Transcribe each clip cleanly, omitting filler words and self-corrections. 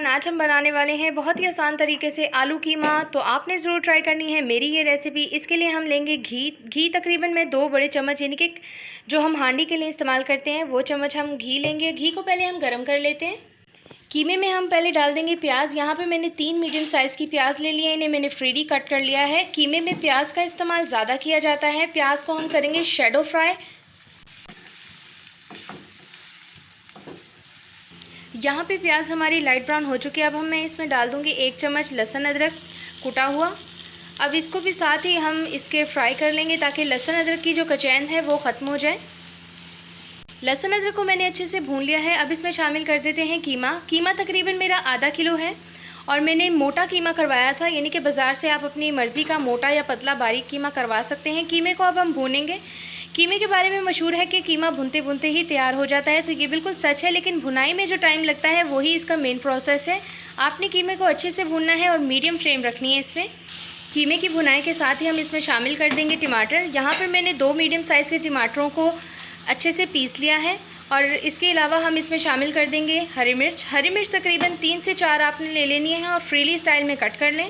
आज हम बनाने वाले हैं बहुत ही आसान तरीके से आलू कीमा। तो आपने ज़रूर ट्राई करनी है मेरी ये रेसिपी। इसके लिए हम लेंगे घी तकरीबन मैं 2 बड़े चम्मच, यानी कि जो हम हांडी के लिए इस्तेमाल करते हैं वो चम्मच हम घी लेंगे। घी को पहले हम गरम कर लेते हैं। कीमे में हम पहले डाल देंगे प्याज। यहाँ पे मैंने 3 मीडियम साइज़ की प्याज ले लिया है, इन्हें मैंने फ्रीली कट कर लिया है। कीमे में प्याज का इस्तेमाल ज़्यादा किया जाता है। प्याज को हम करेंगे शैडो फ्राई। यहाँ पे प्याज हमारी लाइट ब्राउन हो चुकी है। अब मैं इसमें डाल दूँगी 1 चम्मच लहसुन अदरक कुटा हुआ। अब इसको भी साथ ही हम इसके फ्राई कर लेंगे ताकि लहसुन अदरक की जो कचैन है वो ख़त्म हो जाए। लहसुन अदरक को मैंने अच्छे से भून लिया है। अब इसमें शामिल कर देते हैं कीमा। कीमा तकरीबन मेरा आधा किलो है और मैंने मोटा कीमा करवाया था, यानी कि बाज़ार से आप अपनी मर्ज़ी का मोटा या पतला बारीक कीमा करवा सकते हैं। कीमे को अब हम भूनेंगे। कीमे के बारे में मशहूर है कि कीमा भुनते भुनते ही तैयार हो जाता है, तो ये बिल्कुल सच है, लेकिन भुनाई में जो टाइम लगता है वही इसका मेन प्रोसेस है। आपने कीमे को अच्छे से भूनना है और मीडियम फ्लेम रखनी है इसमें। कीमे की भुनाई के साथ ही हम इसमें शामिल कर देंगे टमाटर। यहाँ पर मैंने 2 मीडियम साइज़ के टमाटरों को अच्छे से पीस लिया है और इसके अलावा हम इसमें शामिल कर देंगे हरी मिर्च। हरी मिर्च तकरीबन 3 से 4 आपने ले लेनी है और फ्रीली स्टाइल में कट कर लें।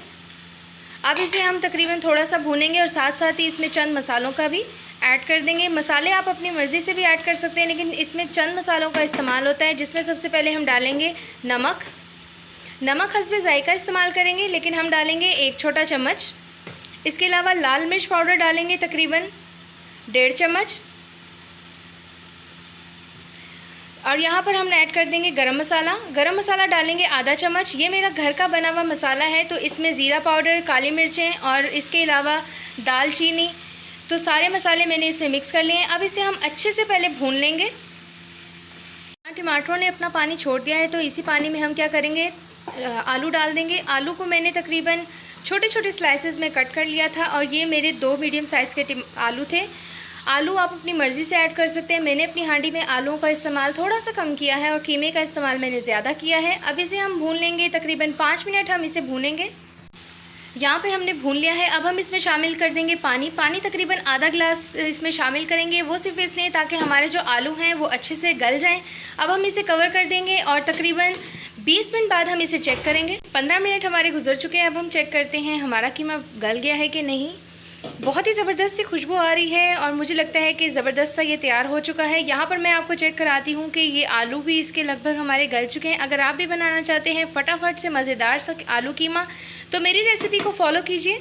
अब इसे हम तकरीबन थोड़ा सा भूनेंगे और साथ साथ ही इसमें चंद मसालों का भी ऐड कर देंगे। मसाले आप अपनी मर्ज़ी से भी ऐड कर सकते हैं, लेकिन इसमें चंद मसालों का इस्तेमाल होता है, जिसमें सबसे पहले हम डालेंगे नमक हस्बे ज़ायका इस्तेमाल करेंगे, लेकिन हम डालेंगे 1 छोटा चम्मच। इसके अलावा लाल मिर्च पाउडर डालेंगे तकरीबन 1.5 चम्मच और यहाँ पर हम ऐड कर देंगे गरम मसाला डालेंगे आधा चम्मच। ये मेरा घर का बना हुआ मसाला है, तो इसमें ज़ीरा पाउडर, काली मिर्चें और इसके अलावा दालचीनी, तो सारे मसाले मैंने इसमें मिक्स कर लिए हैं। अब इसे हम अच्छे से पहले भून लेंगे। टमाटरों ने अपना पानी छोड़ दिया है, तो इसी पानी में हम क्या करेंगे, आलू डाल देंगे। आलू को मैंने तकरीबन छोटे छोटे स्लाइसेस में कट कर लिया था और ये मेरे 2 मीडियम साइज़ के आलू थे। आलू आप अपनी मर्ज़ी से ऐड कर सकते हैं। मैंने अपनी हांडी में आलूओं का इस्तेमाल थोड़ा सा कम किया है और कीमे का इस्तेमाल मैंने ज़्यादा किया है। अब इसे हम भून लेंगे, तकरीबन 5 मिनट हम इसे भूनेंगे। यहाँ पे हमने भून लिया है। अब हम इसमें शामिल कर देंगे पानी तकरीबन आधा गिलास इसमें शामिल करेंगे। वो सिर्फ इसलिए ताकि हमारे जो आलू हैं वो अच्छे से गल जाएं। अब हम इसे कवर कर देंगे और तकरीबन 20 मिनट बाद हम इसे चेक करेंगे। 15 मिनट हमारे गुजर चुके हैं। अब हम चेक करते हैं हमारा कीमा गल गया है कि नहीं। बहुत ही ज़बरदस्त सी खुशबू आ रही है और मुझे लगता है कि ज़बरदस्त सा ये तैयार हो चुका है। यहाँ पर मैं आपको चेक कराती हूँ कि ये आलू भी इसके लगभग हमारे गल चुके हैं। अगर आप भी बनाना चाहते हैं फटाफट से मज़ेदार सा आलू कीमा, तो मेरी रेसिपी को फॉलो कीजिए।